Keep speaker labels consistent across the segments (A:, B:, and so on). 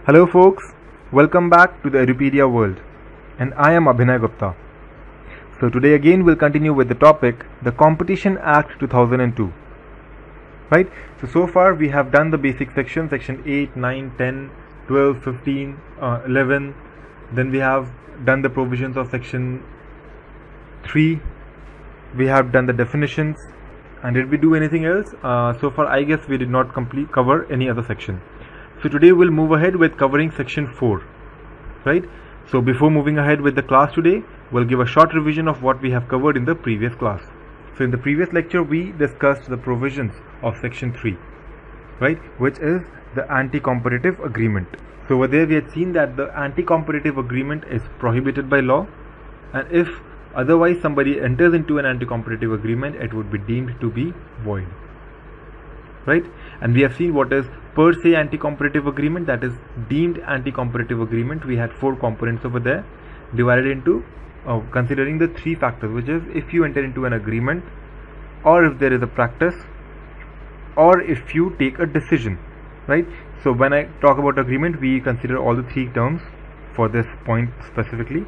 A: Hello folks, welcome back to the Edupedia world, and I am Abhinay Gupta. So today again we'll continue with the topic, the Competition Act 2002. Right, so far we have done the basic section, section 8, 9, 10, 12, 15, 11, then we have done the provisions of section 3, we have done the definitions, and did we do anything else? So far I guess we did not cover any other section. So today we'll move ahead with covering section 4, right? So before moving ahead with the class today, we'll give a short revision of what we have covered in the previous class. So in the previous lecture, we discussed the provisions of section 3, right? Which is the anti-competitive agreement. So over there we had seen that the anti-competitive agreement is prohibited by law, and if otherwise somebody enters into an anti-competitive agreement, it would be deemed to be void. Right, and we have seen what is per se anti-competitive agreement, that is deemed anti-competitive agreement. We had 4 components over there, divided into considering the 3 factors, which is if you enter into an agreement, or if there is a practice, or if you take a decision. Right, so when I talk about agreement, we consider all the 3 terms for this point specifically.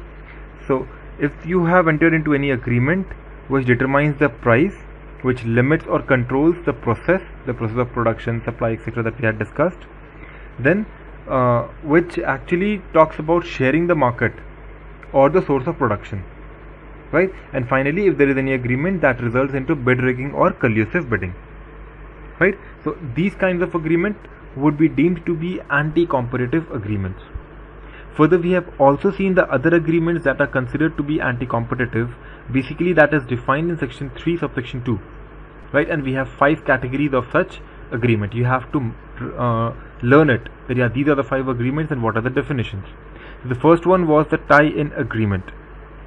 A: So if you have entered into any agreement which determines the price, which limits or controls the process of production, supply, etc. that we had discussed, then which actually talks about sharing the market or the source of production, right? And finally, if there is any agreement that results into bid rigging or collusive bidding, right? So these kinds of agreement would be deemed to be anti-competitive agreements. Further, we have also seen the other agreements that are considered to be anti-competitive. Basically, that is defined in section 3 subsection 2, right? And we have 5 categories of such agreement. You have to learn it, that yeah, these are the 5 agreements and what are the definitions. So the first one was the tie-in agreement.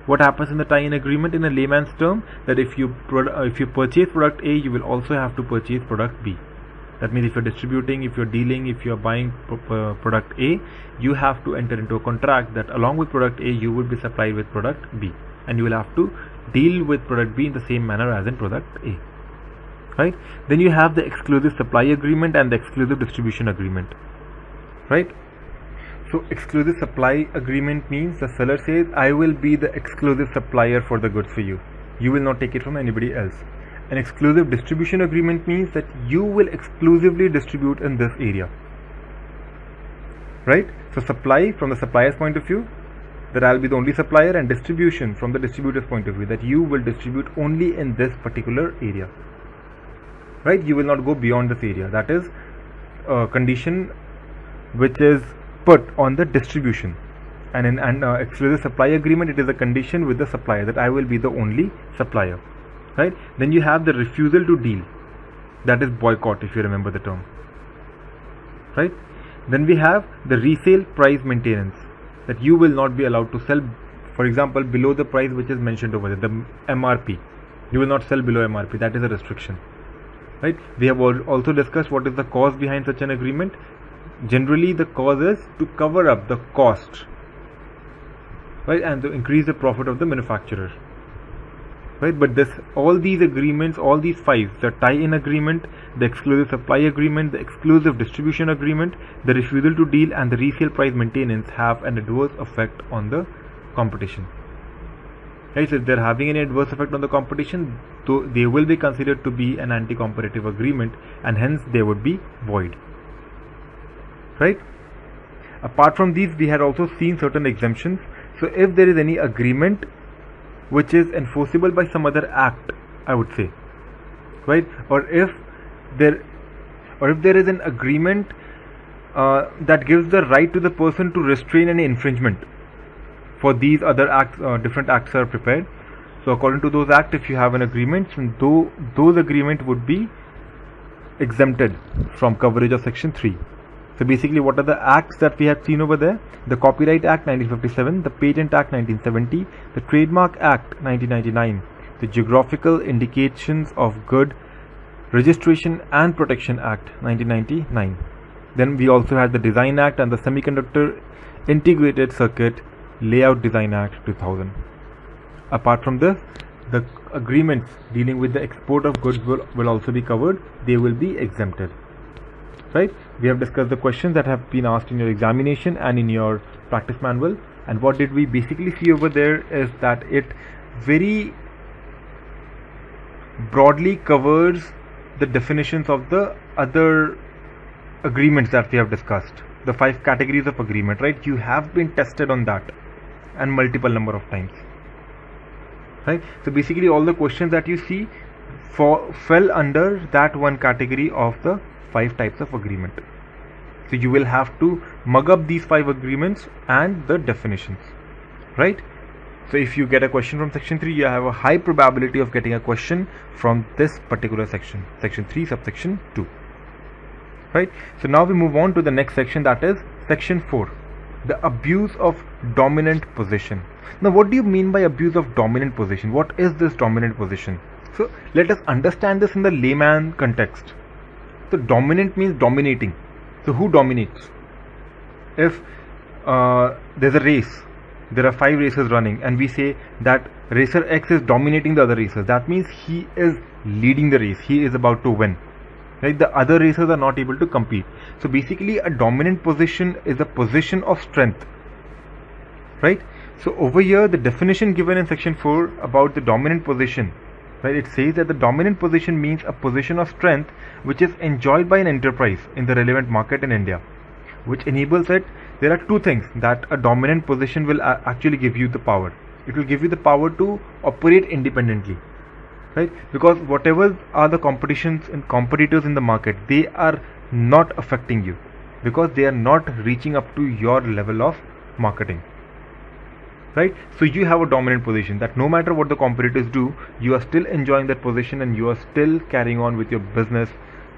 A: What happens in the tie-in agreement in a layman's term, that if you purchase product A, you will also have to purchase product B. That means if you're distributing, if you're dealing, if you're buying product A, you have to enter into a contract that along with product A, you will be supplied with product B, and you will have to deal with product B in the same manner as in product A. Right? Then you have the exclusive supply agreement and the exclusive distribution agreement. Right? So exclusive supply agreement means the seller says, I will be the exclusive supplier for the goods for you. You will not take it from anybody else. An exclusive distribution agreement means that you will exclusively distribute in this area. Right? So supply from the supplier's point of view, that I will be the only supplier, and distribution from the distributor's point of view, that you will distribute only in this particular area. Right? You will not go beyond this area. That is a condition which is put on the distribution. And in an exclusive supply agreement, it is a condition with the supplier, that I will be the only supplier. Right? Then you have the refusal to deal, that is boycott, if you remember the term. Right? Then we have the resale price maintenance, that you will not be allowed to sell, for example, below the price which is mentioned over there, the MRP. You will not sell below MRP, that is a restriction. Right? We have also discussed what is the cause behind such an agreement. Generally the cause is to cover up the cost, right, and to increase the profit of the manufacturer. Right, but all these agreements, all these 5, the tie-in agreement, the exclusive supply agreement, the exclusive distribution agreement, the refusal to deal, and the resale price maintenance have an adverse effect on the competition. Right, so if they are having any adverse effect on the competition, they will be considered to be an anti-competitive agreement, and hence they would be void. Right. Apart from these, we had also seen certain exemptions. So if there is any agreement which is enforceable by some other act, I would say, right, or if there is an agreement that gives the right to the person to restrain any infringement, for these other acts, different acts are prepared. So according to those acts, if you have an agreement, those agreements would be exempted from coverage of section 3. So basically, what are the acts that we have seen over there? The Copyright Act 1957, the Patent Act 1970, the Trademark Act 1999, the Geographical Indications of Good Registration and Protection Act 1999. Then we also had the Design Act and the Semiconductor Integrated Circuit Layout Design Act 2000. Apart from this, the agreements dealing with the export of goods will also be covered. They will be exempted. right? We have discussed the questions that have been asked in your examination and in your practice manual, and what did we basically see over there is that it very broadly covers the definitions of the other agreements that we have discussed, the 5 categories of agreement, right? You have been tested on that and multiple number of times, right? So basically all the questions that you see fell under that one category of the 5 types of agreement. So you will have to mug up these 5 agreements and the definitions, right? So if you get a question from section 3, you have a high probability of getting a question from this particular section, section 3 subsection 2, right? So now we move on to the next section, that is section 4, the abuse of dominant position. Now what do you mean by abuse of dominant position? What is this dominant position? So let us understand this in the layman context. So dominant means dominating. So who dominates? If there's a race, there are 5 races running, and we say that racer X is dominating the other racers, that means he is leading the race, he is about to win, right? The other racers are not able to compete. So basically a dominant position is a position of strength, right? So over here the definition given in section 4 about the dominant position, right, it says that the dominant position means a position of strength which is enjoyed by an enterprise in the relevant market in India, which enables it. There are 2 things that a dominant position will actually give you the power. It will give you the power to operate independently, right? Because whatever are the competitions and competitors in the market, they are not affecting you because they are not reaching up to your level of marketing, right? So you have a dominant position that no matter what the competitors do, you are still enjoying that position and you are still carrying on with your business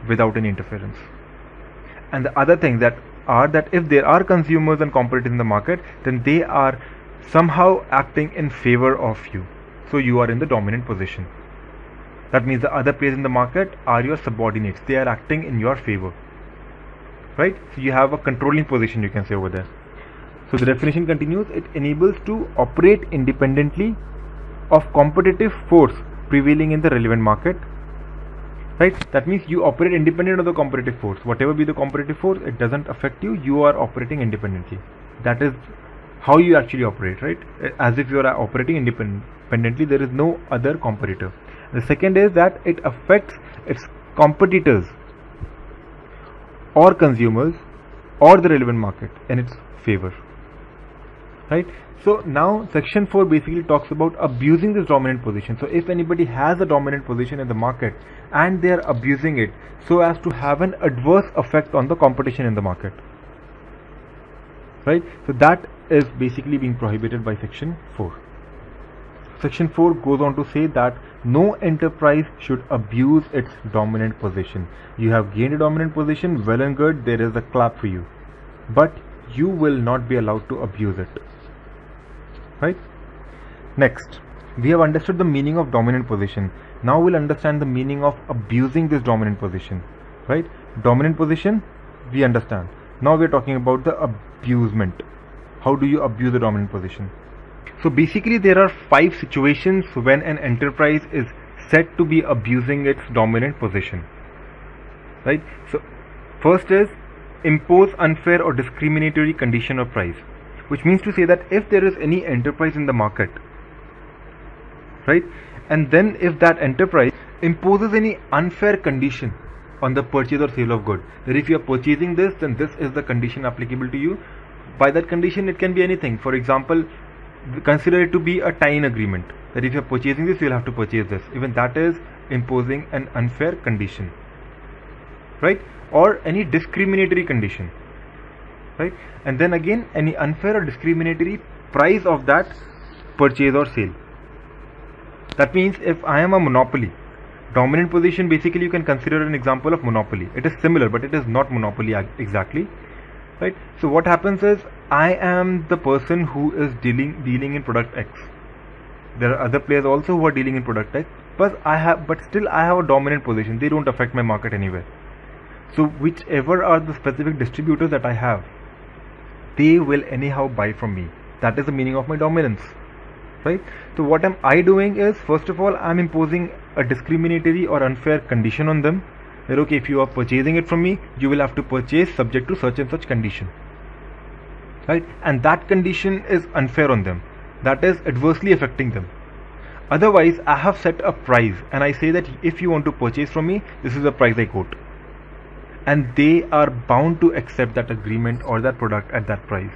A: without any interference. And the other thing that if there are consumers and competitors in the market, then they are somehow acting in favor of you. So you are in the dominant position. That means the other players in the market are your subordinates. They are acting in your favor, right? So you have a controlling position, you can say over there. So the definition continues, it enables to operate independently of competitive force prevailing in the relevant market, right? That means you operate independent of the competitive force. Whatever be the competitive force, it doesn't affect you. You are operating independently. That is how you actually operate, right? As if you are operating independently, there is no other competitor. The second is that it affects its competitors or consumers or the relevant market in its favor, right? So now section 4 basically talks about abusing this dominant position. So if anybody has a dominant position in the market and they are abusing it so as to have an adverse effect on the competition in the market, right? So that is basically being prohibited by section 4. Section 4 goes on to say that no enterprise should abuse its dominant position. You have gained a dominant position, well and good, there is a clap for you, but you will not be allowed to abuse it, right? Next, we have understood the meaning of dominant position. Now we'll understand the meaning of abusing this dominant position, right? Dominant position, we understand. Now we're talking about the abusement. How do you abuse the dominant position? So basically there are 5 situations when an enterprise is said to be abusing its dominant position, right? So first is impose unfair or discriminatory condition of price, which means to say that if there is any enterprise in the market, right, and then if that enterprise imposes any unfair condition on the purchase or sale of good, that if you are purchasing this, then this is the condition applicable to you. By that condition it can be anything. For example, consider it to be a tie-in agreement, that if you are purchasing this, you will have to purchase this. Even that is imposing an unfair condition, right? Or any discriminatory condition, right? And then again any unfair or discriminatory price of that purchase or sale. That means if I am a monopoly, dominant position, basically you can consider an example of monopoly. It is similar but it is not monopoly exactly, right? So what happens is I am the person who is dealing in product X. There are other players also who are dealing in product X, but still I have a dominant position. They don't affect my market anywhere. So whichever are the specific distributors that I have, they will anyhow buy from me. That is the meaning of my dominance, right? So what am I doing is, first of all, I'm imposing a discriminatory or unfair condition on them, that okay, if you are purchasing it from me, you will have to purchase subject to such and such condition, right? And that condition is unfair on them, that is adversely affecting them. Otherwise, I have set a price and I say that if you want to purchase from me, this is the price I quote, and they are bound to accept that agreement or that product at that price.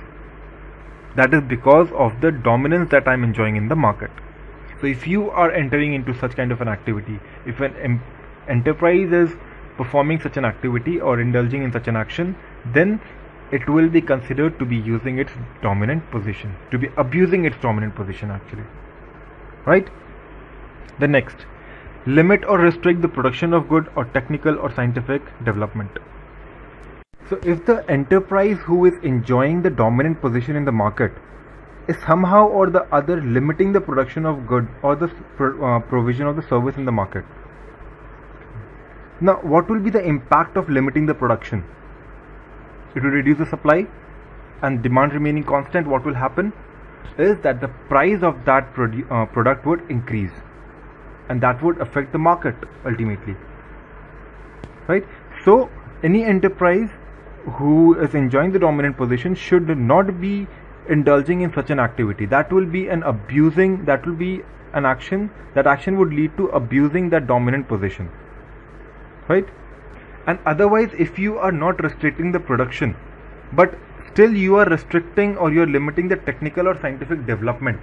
A: That is because of the dominance that I'm enjoying in the market. So if you are entering into such kind of an activity, if an enterprise is performing such an activity or indulging in such an action, then it will be considered to be using its dominant position, to be abusing its dominant position actually, right? The next, limit or restrict the production of good or technical or scientific development. So if the enterprise who is enjoying the dominant position in the market is somehow or the other limiting the production of good or the provision of the service in the market, now what will be the impact of limiting the production? It will reduce the supply, and demand remaining constant, what will happen is that the price of that product would increase, and that would affect the market ultimately, right? So any enterprise who is enjoying the dominant position should not be indulging in such an activity. That will be an abusing, that will be an action, that action would lead to abusing that dominant position, right? And otherwise, if you are not restricting the production, but still you are restricting or you are limiting the technical or scientific development,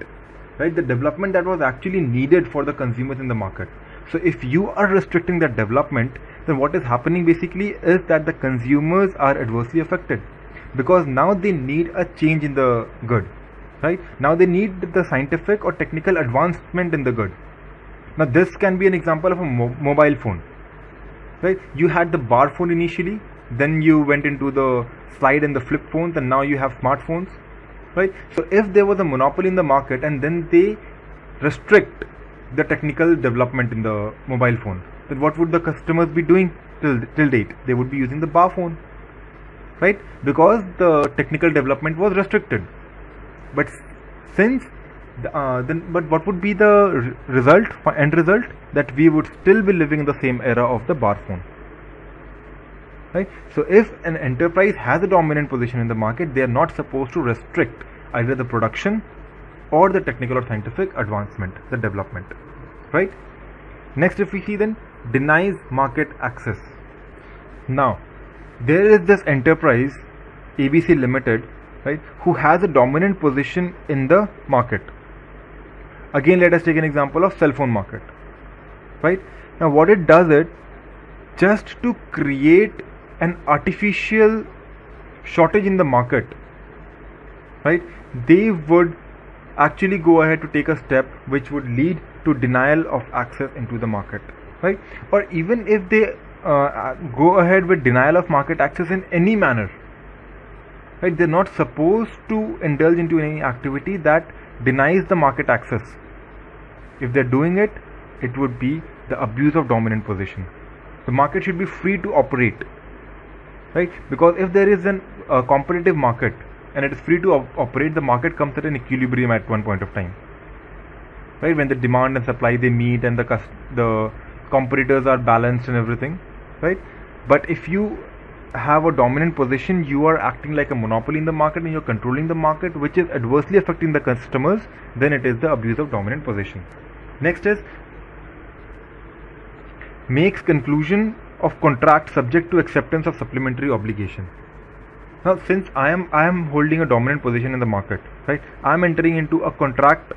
A: right? The development that was actually needed for the consumers in the market. So if you are restricting that development, then what is happening basically is that the consumers are adversely affected, because now they need a change in the good, right? Now they need the scientific or technical advancement in the good. Now this can be an example of a mobile phone, right? You had the bar phone initially, then you went into the slide and the flip phones, and now you have smartphones, right? So if there was a monopoly in the market and then they restrict the technical development in the mobile phone, then what would the customers be doing till date? They would be using the bar phone, right? Because the technical development was restricted. But since but what would be the end result? That we would still be living in the same era of the bar phone, right? So if an enterprise has a dominant position in the market, they are not supposed to restrict either the production or the technical or scientific advancement, the development, right? Next, if we see, then denies market access. Now there is this enterprise ABC Limited, right, who has a dominant position in the market. Again, let us take an example of cell phone market, right? Now what it does, it just to create an artificial shortage in the market, right, they would actually go ahead to take a step which would lead to denial of access into the market, right? Or even if they go ahead with denial of market access in any manner, right, they're not supposed to indulge into any activity that denies the market access. If they're doing it, it would be the abuse of dominant position. The market should be free to operate, right? Because if there is a competitive market and it is free to operate, the market comes at an equilibrium at one point of time, right? When the demand and supply they meet and the competitors are balanced and everything, right? But if you have a dominant position, you are acting like a monopoly in the market and you're controlling the market, which is adversely affecting the customers, then it is the abuse of dominant position. Next is makes conclusion of contract subject to acceptance of supplementary obligation. Now since I am holding a dominant position in the market, right, I am entering into a contract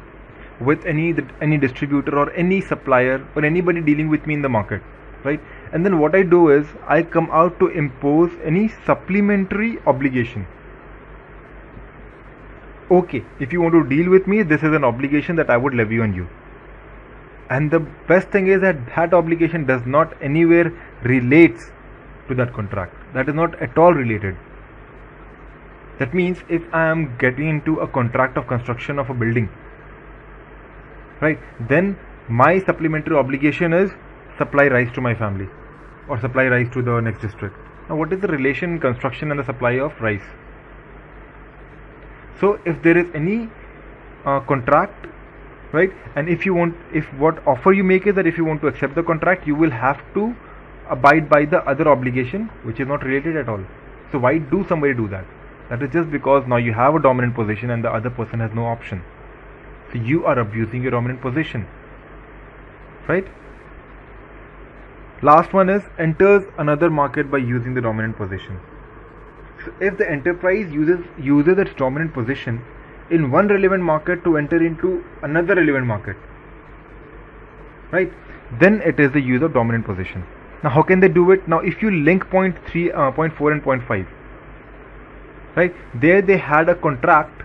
A: with any distributor or any supplier or anybody dealing with me in the market, right? And then what I do is I come out to impose any supplementary obligation. Okay, if you want to deal with me, this is an obligation that I would levy on you. And the best thing is that that obligation does not anywhere relates to that contract. That is not at all related. That means if I am getting into a contract of construction of a building, right, then my supplementary obligation is supply rice to my family or supply rice to the next district. Now what is the relation in construction and the supply of rice? So if there is any contract, right, and if what offer you make is that if you want to accept the contract, you will have to abide by the other obligation which is not related at all. So why do somebody do that? That is just because now you have a dominant position and the other person has no option. So you are abusing your dominant position, right? Last one is enters another market by using the dominant position. So if the enterprise uses its dominant position in one relevant market to enter into another relevant market, right, then it is the use of dominant position. Now how can they do it? Now if you link point 4 and point 5, right, there they had a contract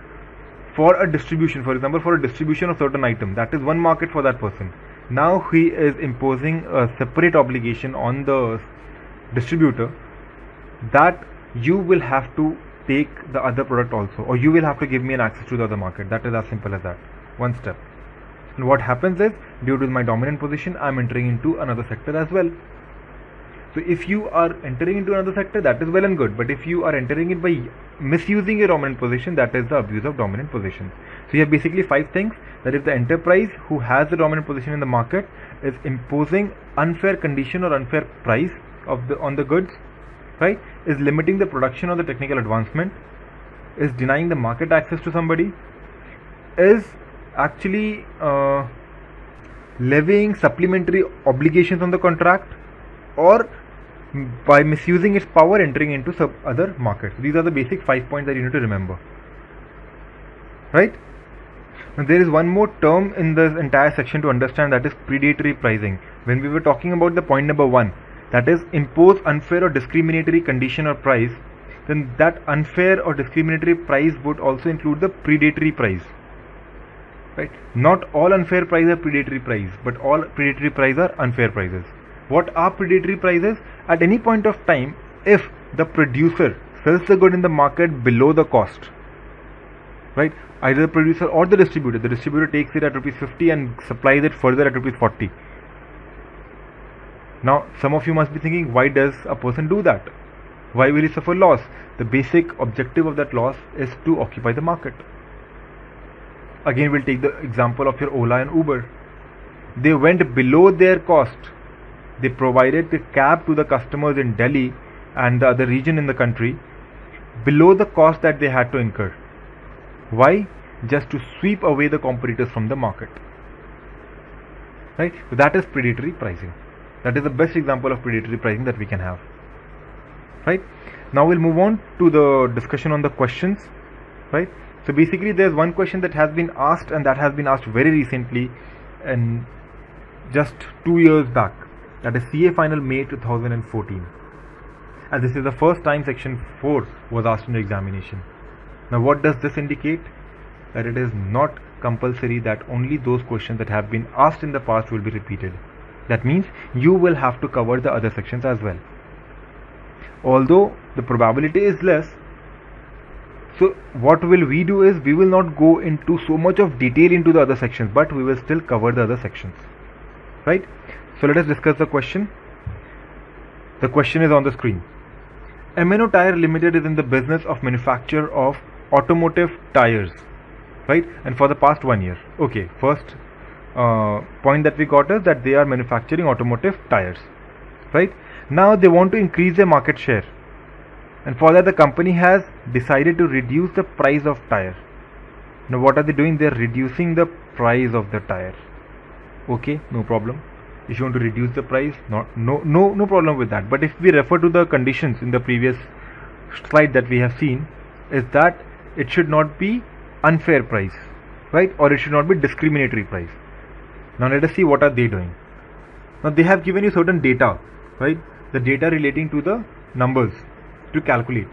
A: for a distribution, for example, for a distribution of certain item. That is one market for that person. Now he is imposing a separate obligation on the distributor that you will have to take the other product also, or you will have to give me an access to the other market. That is as simple as that. One step. And what happens is, due to my dominant position, I am entering into another sector as well. So if you are entering into another sector, that is well and good, but if you are entering it by misusing your dominant position, that is the abuse of dominant position. So you have basically 5 things: that if the enterprise who has the dominant position in the market is imposing unfair condition or unfair price on the goods, right, is limiting the production or the technical advancement, is denying the market access to somebody, is actually levying supplementary obligations on the contract, or by misusing its power entering into some other markets. These are the basic 5 points that you need to remember, right? Now there is one more term in this entire section to understand, that is predatory pricing. When we were talking about the point number 1, that is impose unfair or discriminatory condition or price, then that unfair or discriminatory price would also include the predatory price, right? Not all unfair prices are predatory price, but all predatory prices are unfair prices. What are predatory prices? At any point of time, if the producer sells the good in the market below the cost, right, either the producer or the distributor takes it at ₹50 and supplies it further at ₹40. Now some of you must be thinking, why does a person do that? Why will he suffer loss? The basic objective of that loss is to occupy the market. Again, we'll take the example of your Ola and Uber. They went below their cost. They provided the cab to the customers in Delhi and the other region in the country below the cost that they had to incur. Why? Just to sweep away the competitors from the market, right? So that is predatory pricing. That is the best example of predatory pricing that we can have, right? Now we'll move on to the discussion on the questions, right? So basically there's one question that has been asked, and that has been asked very recently, and just 2 years back. That is CA Final May 2014, and this is the first time section 4 was asked in the examination. Now what does this indicate? That it is not compulsory that only those questions that have been asked in the past will be repeated. That means you will have to cover the other sections as well. Although the probability is less, so what will we do is, we will not go into so much of detail into the other sections, but we will still cover the other sections, right? So let us discuss the question. The question is on the screen. M&O Tire Limited is in the business of manufacture of automotive tires, right? And for the past 1 year. Okay, first point that we got is that they are manufacturing automotive tires, right? Now they want to increase their market share, and for that the company has decided to reduce the price of tire. Now what are they doing? They are reducing the price of the tire. Okay, no problem. If you want to reduce the price, no problem with that. But if we refer to the conditions in the previous slide that we have seen, is that it should not be unfair price, right? Or it should not be discriminatory price. Now let us see what are they doing. Now they have given you certain data, right? The data relating to the numbers to calculate.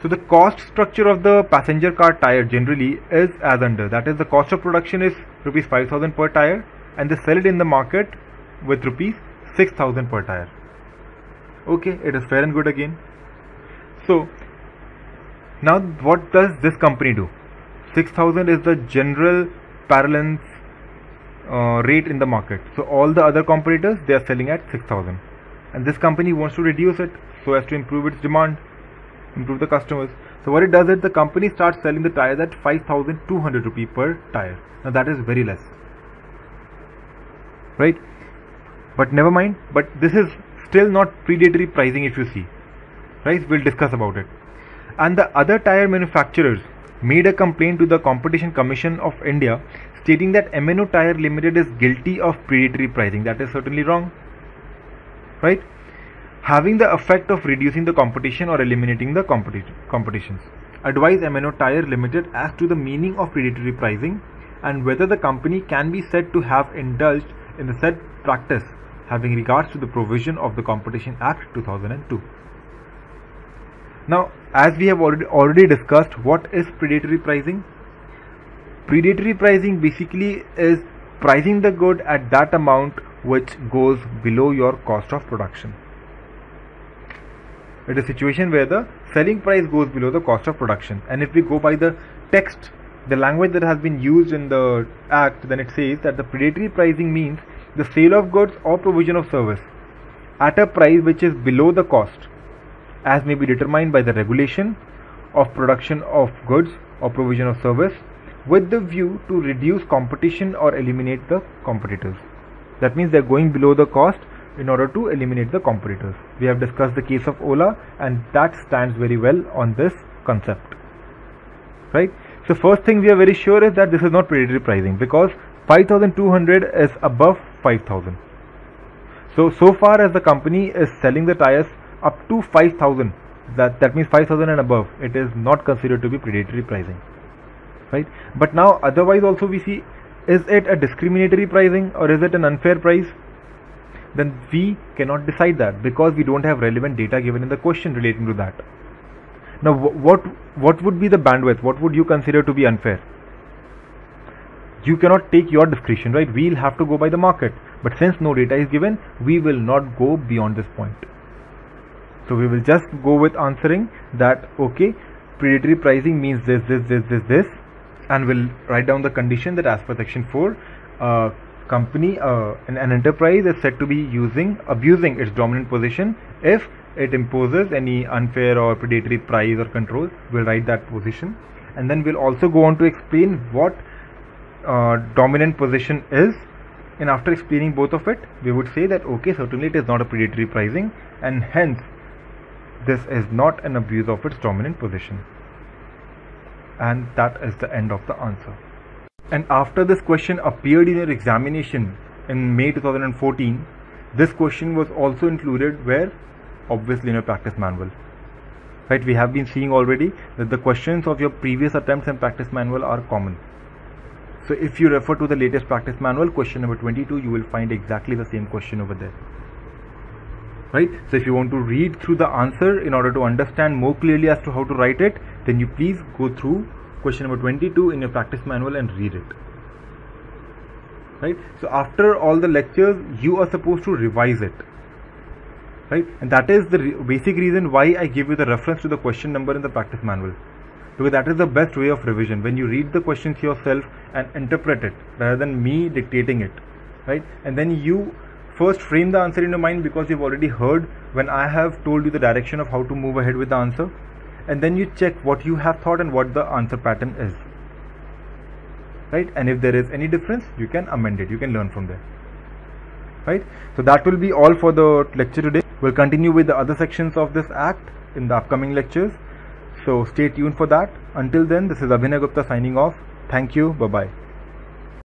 A: So the cost structure of the passenger car tire generally is as under. That is, the cost of production is ₹5,000 per tire, and they sell it in the market with ₹6,000 per tire. Okay, it is fair and good again. So now what does this company do? 6,000 is the general parlance rate in the market. So all the other competitors, they are selling at 6,000, and this company wants to reduce it so as to improve its demand, improve the customers. So what it does is, the company starts selling the tires at ₹5,200 per tire. Now that is very less, right? But never mind, but this is still not predatory pricing if you see, right? We'll discuss about it. And the other tire manufacturers made a complaint to the Competition Commission of India stating that M&O Tire Limited is guilty of predatory pricing. That is certainly wrong, right? Having the effect of reducing the competition or eliminating the competitions. Advise M&O Tire Limited as to the meaning of predatory pricing and whether the company can be said to have indulged in the said practice having regards to the provision of the Competition Act 2002. Now, as we have already discussed, what is predatory pricing? Predatory pricing basically is pricing the good at that amount which goes below your cost of production. It is a situation where the selling price goes below the cost of production. And if we go by the text, the language that has been used in the Act, then it says that the predatory pricing means the sale of goods or provision of service at a price which is below the cost, as may be determined by the regulation of production of goods or provision of service, with the view to reduce competition or eliminate the competitors. That means they are going below the cost in order to eliminate the competitors. We have discussed the case of Ola, and that stands very well on this concept, right? So first thing we are very sure is that this is not predatory pricing, because 5,200 is above 5,000. So far as the company is selling the tires up to 5,000, that means 5,000 and above, it is not considered to be predatory pricing, right? But now otherwise also we see, is it a discriminatory pricing or is it an unfair price? Then we cannot decide that because we don't have relevant data given in the question relating to that. Now what would be the bandwidth? What would you consider to be unfair? You cannot take your discretion, right? We'll have to go by the market, but since no data is given, we will not go beyond this point. So we will just go with answering that okay, predatory pricing means this, and we'll write down the condition that as per section 4, company, an enterprise is said to be abusing its dominant position if it imposes any unfair or predatory price or controls. We'll write that position, and then we'll also go on to explain what dominant position is, and after explaining both of it, we would say that okay, certainly it is not a predatory pricing, and hence this is not an abuse of its dominant position. And that is the end of the answer. And after this question appeared in your examination in May 2014, this question was also included where? Obviously in your practice manual, right? We have been seeing already that the questions of your previous attempts in practice manual are common. So if you refer to the latest practice manual, question number 22, you will find exactly the same question over there, right? So if you want to read through the answer in order to understand more clearly as to how to write it, then you please go through question number 22 in your practice manual and read it, right? So after all the lectures, you are supposed to revise it, right? And that is the basic reason why I give you the reference to the question number in the practice manual, because that is the best way of revision, when you read the questions yourself and interpret it rather than me dictating it, right? And then you first frame the answer in your mind, because you've already heard when I have told you the direction of how to move ahead with the answer, and then you check what you have thought and what the answer pattern is, right? And if there is any difference, you can amend it, you can learn from there, right? So that will be all for the lecture today. We'll continue with the other sections of this act in the upcoming lectures, so stay tuned for that. Until then, this is Abhinay Gupta signing off. Thank you. Bye bye.